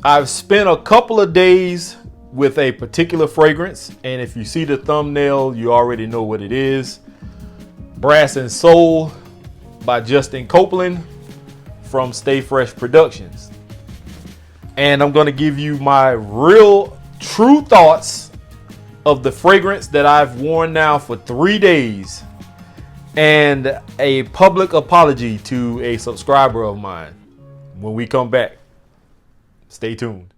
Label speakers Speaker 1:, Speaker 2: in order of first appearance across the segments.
Speaker 1: I've spent a couple of days with a particular fragrance, and if you see the thumbnail, you already know what it is. Brass and Soul by Justin Copeland from Stay Fresh Productions. And I'm going to give you my real true thoughts of the fragrance that I've worn now for 3 days, and a public apology to a subscriber of mine. When we come back, stay tuned.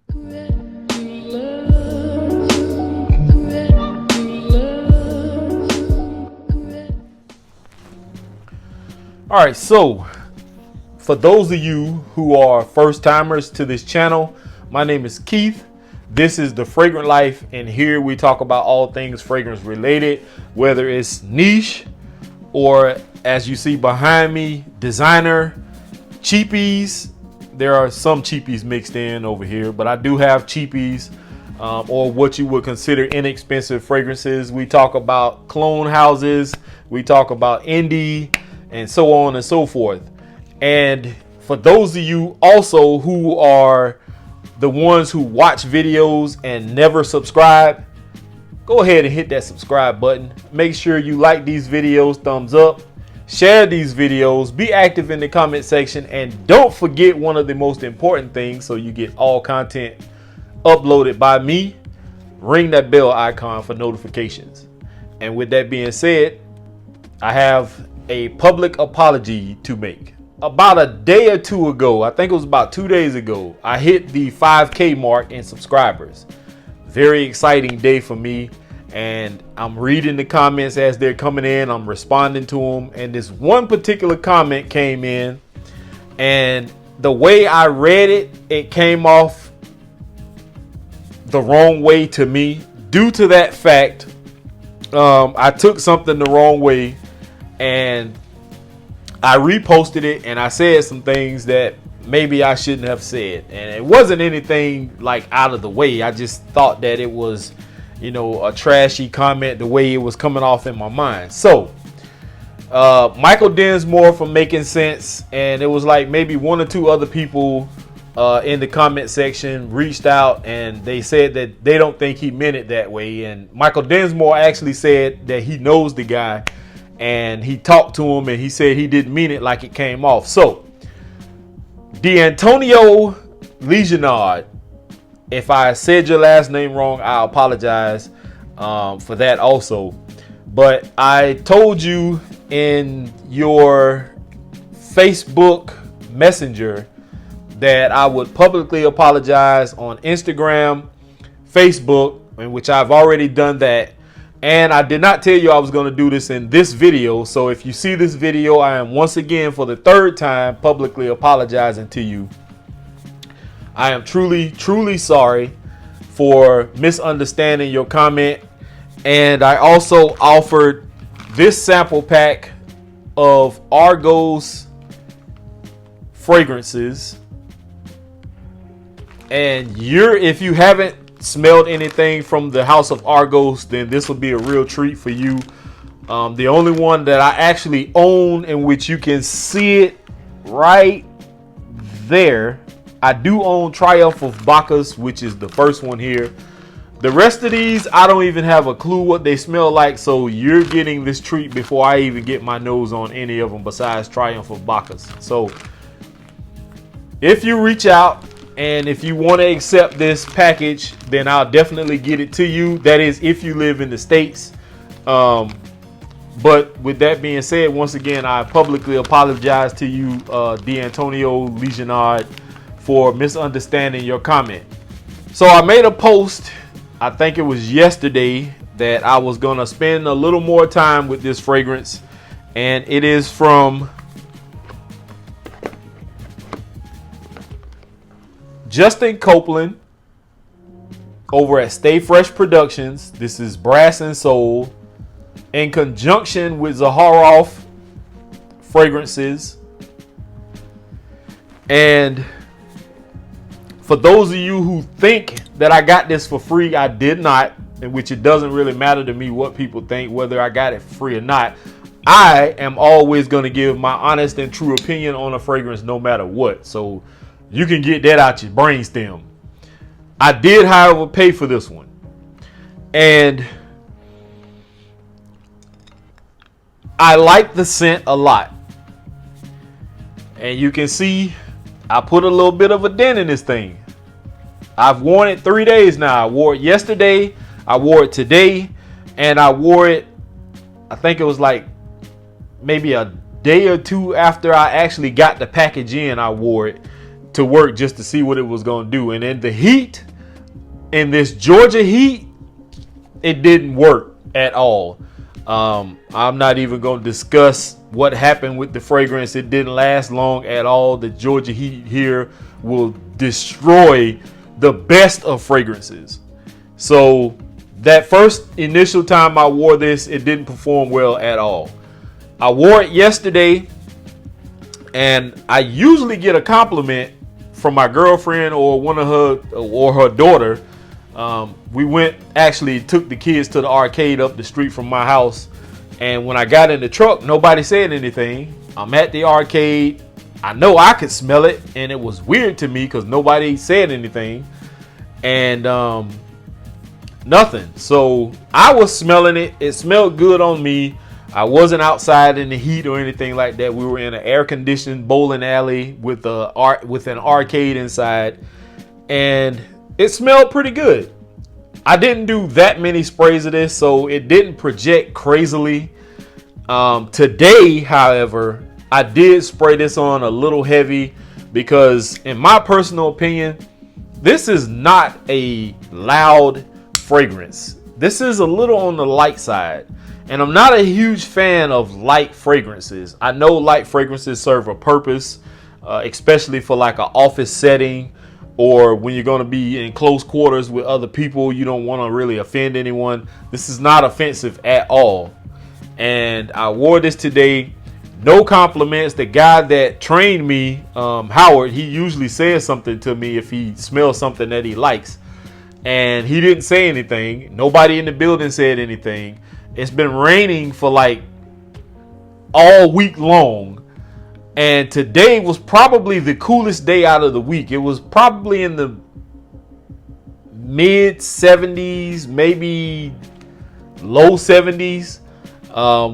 Speaker 1: All right, so for those of you who are first timers to this channel, my name is Keith. This is the Fragrant Life, and here we talk about all things fragrance related, whether it's niche or, as you see behind me, designer, cheapies. There are some cheapies mixed in over here, but I do have cheapies, or what you would consider inexpensive fragrances. We talk about clone houses, we talk about indie, and so on and so forth. And for those of you also who are the ones who watch videos and never subscribe, go ahead and hit that subscribe button. Make sure you like these videos, thumbs up, share these videos, be active in the comment section, and don't forget one of the most important things so you get all content uploaded by me. Ring that bell icon for notifications. And with that being said, I have a public apology to make. About a day or two ago, I think it was about 2 days ago, I hit the 5K mark in subscribers. Very exciting day for me, and I'm reading the comments as they're coming in. I'm responding to them, and this one particular comment came in, and the way I read it, it came off the wrong way to me. Due to that fact, I took something the wrong way, and I reposted it, and I said some things that maybe I shouldn't have said. And it wasn't anything like out of the way. I just thought that it was, you know, a trashy comment the way it was coming off in my mind. So Michael Densmore from Making Sense, and it was like maybe one or two other people in the comment section reached out, and they said that they don't think he meant it that way. And Michael Densmore actually said that he knows the guy, and he talked to him, and he said he didn't mean it like it came off. So D'Antonio Legionard, if I said your last name wrong, I apologize for that also. But I told you in your Facebook Messenger that I would publicly apologize on Instagram, Facebook, in which I've already done that. And I did not tell you I was going to do this in this video. So if you see this video, I am once again for the third time publicly apologizing to you. I am truly, truly sorry for misunderstanding your comment. And I also offered this sample pack of Argos fragrances. And if you haven't smelled anything from the House of Argos, then this will be a real treat for you. The only one that I actually own, in which you can see it right there, I do own Triumph of Bacchus, which is the first one here. The rest of these, I don't even have a clue what they smell like, so you're getting this treat before I even get my nose on any of them besides Triumph of Bacchus. So if you reach out, and if you want to accept this package, then I'll definitely get it to you. That is if you live in the States. But with that being said, once again, I publicly apologize to you, D'Antonio Legionard, for misunderstanding your comment. So I made a post, I think it was yesterday, that I was going to spend a little more time with this fragrance. And it is from Justin Copeland over at Stay Fresh Productions. This is Brass and Soul in conjunction with Zaharoff Fragrances. And for those of you who think that I got this for free, I did not, in which it doesn't really matter to me what people think, whether I got it for free or not. I am always going to give my honest and true opinion on a fragrance no matter what. So you can get that out your brainstem. I did, however, pay for this one. And I like the scent a lot. And you can see I put a little bit of a dent in this thing. I've worn it 3 days now. I wore it yesterday, I wore it today, and I wore it, I think it was like maybe a day or two after I actually got the package in. I wore it to work just to see what it was going to do. And in the heat, in this Georgia heat, it didn't work at all. I'm not even going to discuss what happened with the fragrance. It didn't last long at all. The Georgia heat here will destroy the best of fragrances. So that first initial time I wore this, it didn't perform well at all. I wore it yesterday, and I usually get a compliment from my girlfriend or one of her or her daughter. We actually took the kids to the arcade up the street from my house. And when I got in the truck, nobody said anything. I'm at the arcade. I know I could smell it, and it was weird to me because nobody said anything. And nothing. So I was smelling it. It smelled good on me. I wasn't outside in the heat or anything like that. We were in an air-conditioned bowling alley with an arcade inside, and it smelled pretty good. I didn't do that many sprays of this, so it didn't project crazily. Today, however, I did spray this on a little heavy because, in my personal opinion, this is not a loud fragrance. This is a little on the light side. And I'm not a huge fan of light fragrances. I know light fragrances serve a purpose, especially for like an office setting, or when you're going to be in close quarters with other people. You don't want to really offend anyone. This is not offensive at all. And I wore this today. No compliments. The guy that trained me, Howard, he usually says something to me if he smells something that he likes. And he didn't say anything. Nobody in the building said anything. It's been raining for like all week long. And today was probably the coolest day out of the week. It was probably in the mid 70s, maybe low 70s,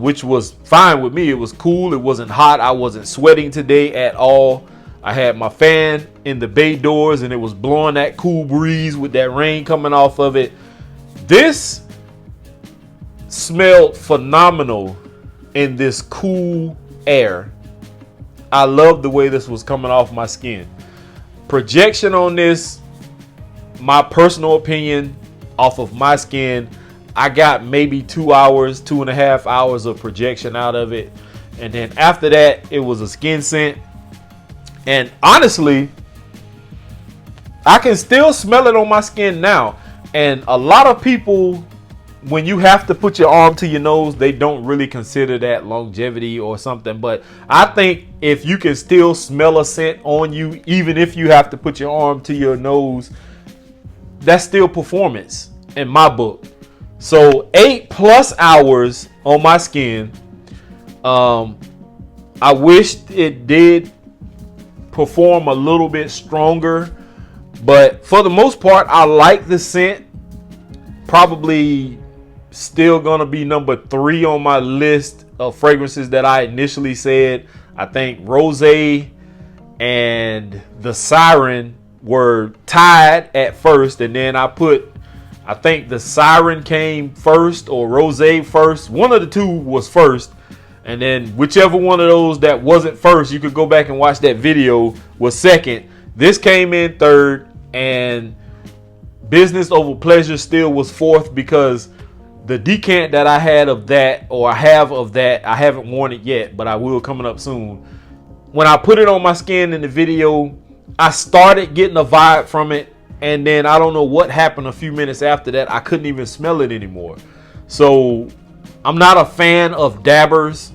Speaker 1: which was fine with me. It was cool. It wasn't hot. I wasn't sweating today at all. I had my fan in the bay doors, and it was blowing that cool breeze with that rain coming off of it. This smelled phenomenal in this cool air. I love the way this was coming off my skin. Projection on this, my personal opinion, off of my skin, I got maybe 2 hours, 2.5 hours of projection out of it. And then after that, it was a skin scent. And honestly, I can still smell it on my skin now. And a lot of people, when you have to put your arm to your nose, they don't really consider that longevity or something. But I think if you can still smell a scent on you, even if you have to put your arm to your nose, that's still performance in my book. So 8+ hours on my skin. I wished it did perform a little bit stronger, but for the most part, I like the scent. Probably still gonna be number 3 on my list of fragrances that I initially said. I think Rosé and the Siren were tied at first, and then I think the Siren came first or Rosé first. One of the two was first, and then whichever one of those that wasn't first, you could go back and watch that video, was second. This came in third, and Business Over Pleasure still was fourth, because the decant that I had of that, or I have of that, I haven't worn it yet, but I will coming up soon. When I put it on my skin in the video, I started getting a vibe from it, and then I don't know what happened a few minutes after that. I couldn't even smell it anymore. So I'm not a fan of dabbers,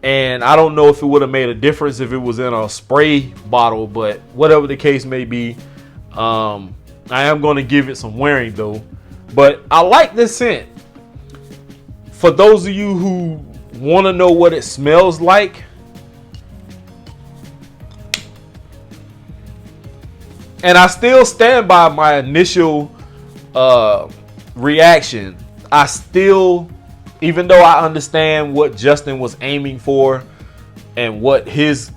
Speaker 1: and I don't know if it would have made a difference if it was in a spray bottle, but whatever the case may be, I am going to give it some wearing though. But I like this scent. For those of you who want to know what it smells like, And I still stand by my initial reaction. I still, even though I understand what Justin was aiming for and what his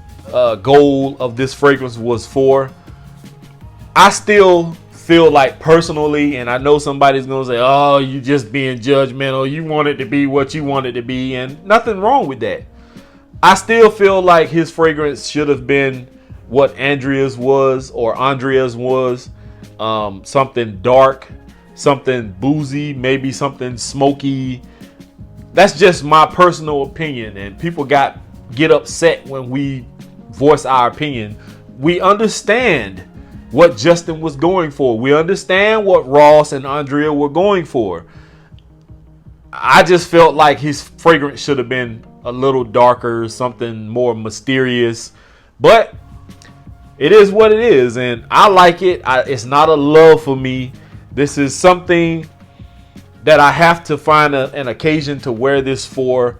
Speaker 1: goal of this fragrance was for, I still feel like personally, and I know somebody's gonna say, oh, you just being judgmental, you want it to be what you want it to be, and nothing wrong with that. I still feel like his fragrance should have been what Andrea's was, or Andrea's was, something dark, something boozy, maybe something smoky. That's just my personal opinion, and people get upset when we voice our opinion. We understand what Justin was going for. We understand what Ross and Andrea were going for. I just felt like his fragrance should have been a little darker, something more mysterious. But it is what it is, and I like it. It's not a love for me. This is something that I have to find an occasion to wear this for.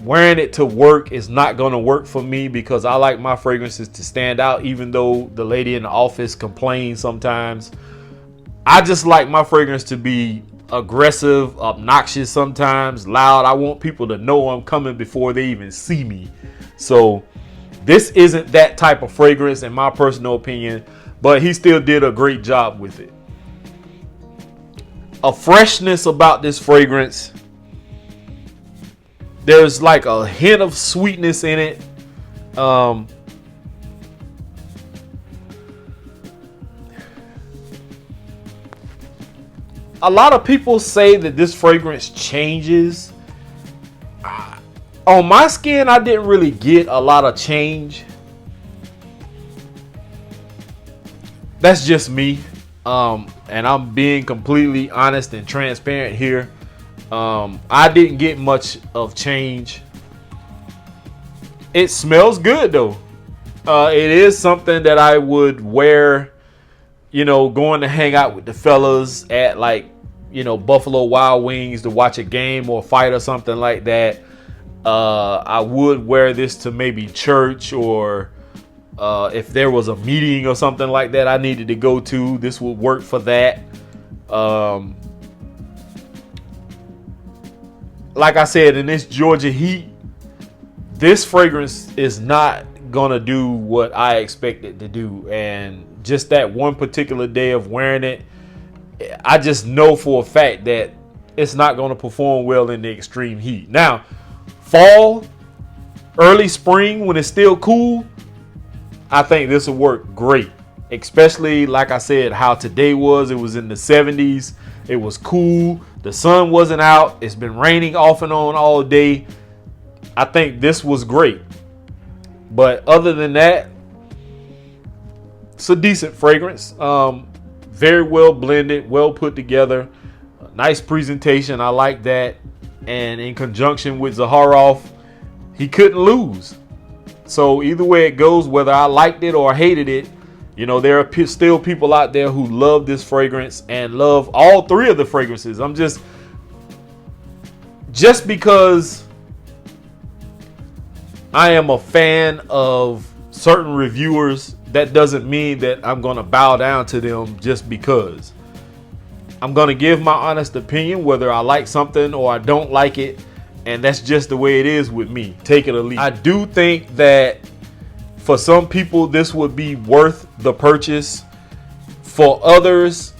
Speaker 1: Wearing it to work is not going to work for me because I like my fragrances to stand out, even though the lady in the office complains sometimes. I just like my fragrance to be aggressive, obnoxious sometimes, loud. I want people to know I'm coming before they even see me. So this isn't that type of fragrance in my personal opinion, but he still did a great job with it. A freshness about this fragrance. There's like a hint of sweetness in it. A lot of people say that this fragrance changes. On my skin, I didn't really get a lot of change. That's just me. And I'm being completely honest and transparent here. I didn't get much of change. It smells good though. It is something that I would wear, going to hang out with the fellas at Buffalo Wild Wings to watch a game or fight or something like that. I would wear this to maybe church, or if there was a meeting or something like that I needed to go to, this would work for that. Like I said, in this Georgia heat, this fragrance is not gonna do what I expect it to do. And just that one particular day of wearing it, I just know for a fact that it's not gonna perform well in the extreme heat. Now, fall, early spring, when it's still cool, I think this will work great. Especially, like I said, how today was. It was in the 70s. It was cool. The sun wasn't out. It's been raining off and on all day. I think this was great. But other than that, it's a decent fragrance. Very well blended, well put together. Nice presentation. I like that. And in conjunction with Zaharoff, he couldn't lose. So either way it goes, whether I liked it or hated it, there are still people out there who love this fragrance and love all three of the fragrances. I'm just because I am a fan of certain reviewers, that doesn't mean that I'm going to bow down to them just because. I'm going to give my honest opinion, whether I like something or I don't like it. And that's just the way it is with me. Take it or leave it. I do think that for some people, this would be worth the purchase. For others,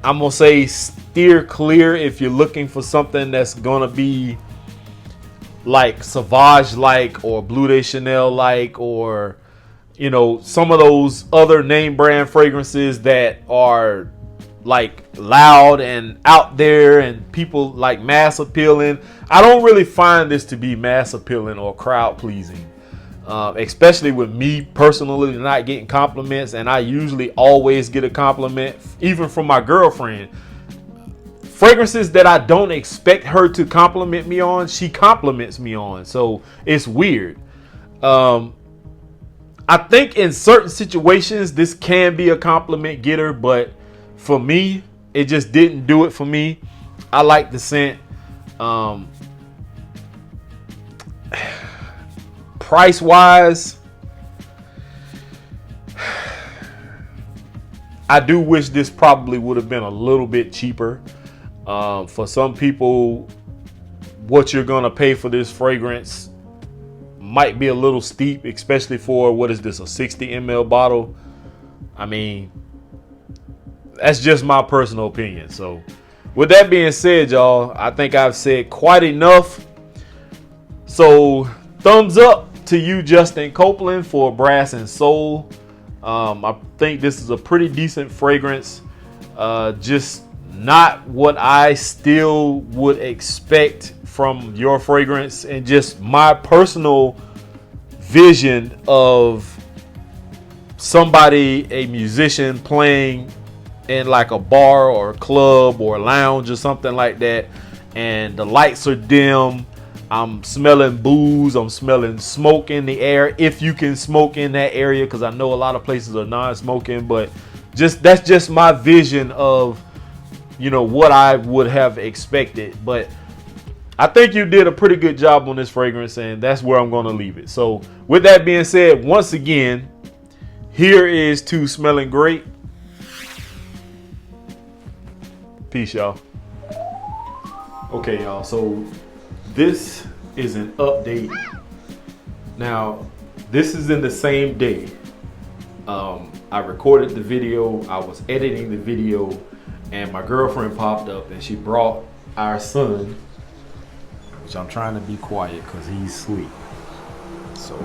Speaker 1: I'm going to say steer clear if you're looking for something that's going to be like Sauvage-like or Bleu de Chanel-like, or, some of those other name brand fragrances that are like loud and out there and people like mass appealing. I don't really find this to be mass appealing or crowd pleasing. Especially with me personally not getting compliments, and I usually always get a compliment, even from my girlfriend. Fragrances that I don't expect her to compliment me on, she compliments me on. So it's weird. I think in certain situations this can be a compliment getter, but for me, it just didn't do it for me. I like the scent. Price wise, I do wish this probably would have been a little bit cheaper. For some people, what you're gonna pay for this fragrance might be a little steep, especially for, what is this, a 60 ml bottle? I mean, that's just my personal opinion. So with that being said, y'all, I think I've said quite enough. So thumbs up to you, Justin Copeland, for Brass and Soul. I think this is a pretty decent fragrance. Just not what I still would expect from your fragrance, and just my personal vision of somebody, a musician, playing in like a bar or a club or a lounge or something like that, and the lights are dim. I'm smelling booze, I'm smelling smoke in the air, if you can smoke in that area, because I know a lot of places are non-smoking, but that's just my vision of, you know, what I would have expected. But I think you did a pretty good job on this fragrance, and that's where I'm going to leave it. So with that being said, once again, here is to smelling great. Peace, y'all. Okay, y'all, so this is an update. Now, this is in the same day. I recorded the video, I was editing the video, and my girlfriend popped up and she brought our son, which I'm trying to be quiet because he's asleep. So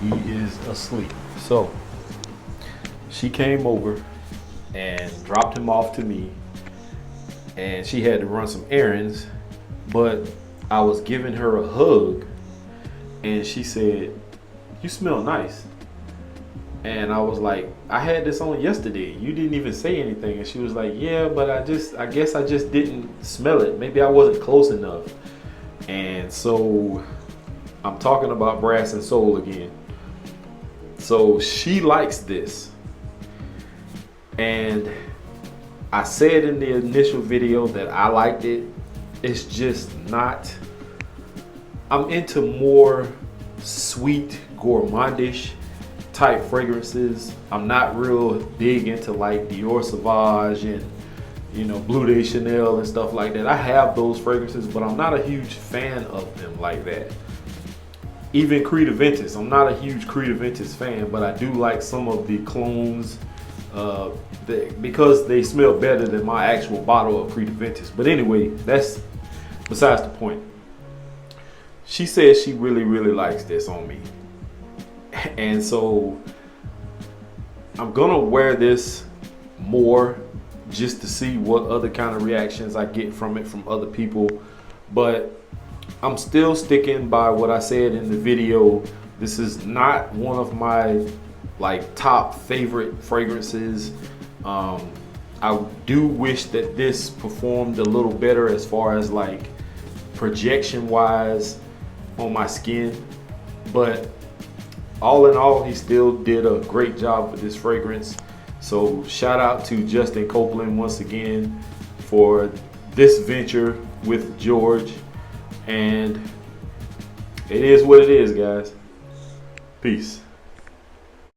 Speaker 1: he is asleep. So she came over and dropped him off to me, and she had to run some errands, but I was giving her a hug and she said, "You smell nice." And I was like, "I had this on yesterday. You didn't even say anything." And she was like, "Yeah, but I guess I just didn't smell it. Maybe I wasn't close enough." And so I'm talking about Brass and Soul again. So she likes this. And I said in the initial video that I liked it. It's just not, I'm into more sweet, gourmandish type fragrances. I'm not real big into like Dior Sauvage and, you know, Bleu de Chanel and stuff like that. I have those fragrances, but I'm not a huge fan of them like that. Even Creed Aventus, I'm not a huge Creed Aventus fan, but I do like some of the clones because they smell better than my actual bottle of Creed Aventus. But anyway, that's besides the point. She says she really, really likes this on me. And so I'm gonna wear this more just to see what other kind of reactions I get from it from other people. But I'm still sticking by what I said in the video. This is not one of my like top favorite fragrances. I do wish that this performed a little better as far as like projection wise on my skin, but all in all, he still did a great job with this fragrance. So shout out to Justin Copeland once again for this venture with George, and it is what it is, guys. Peace.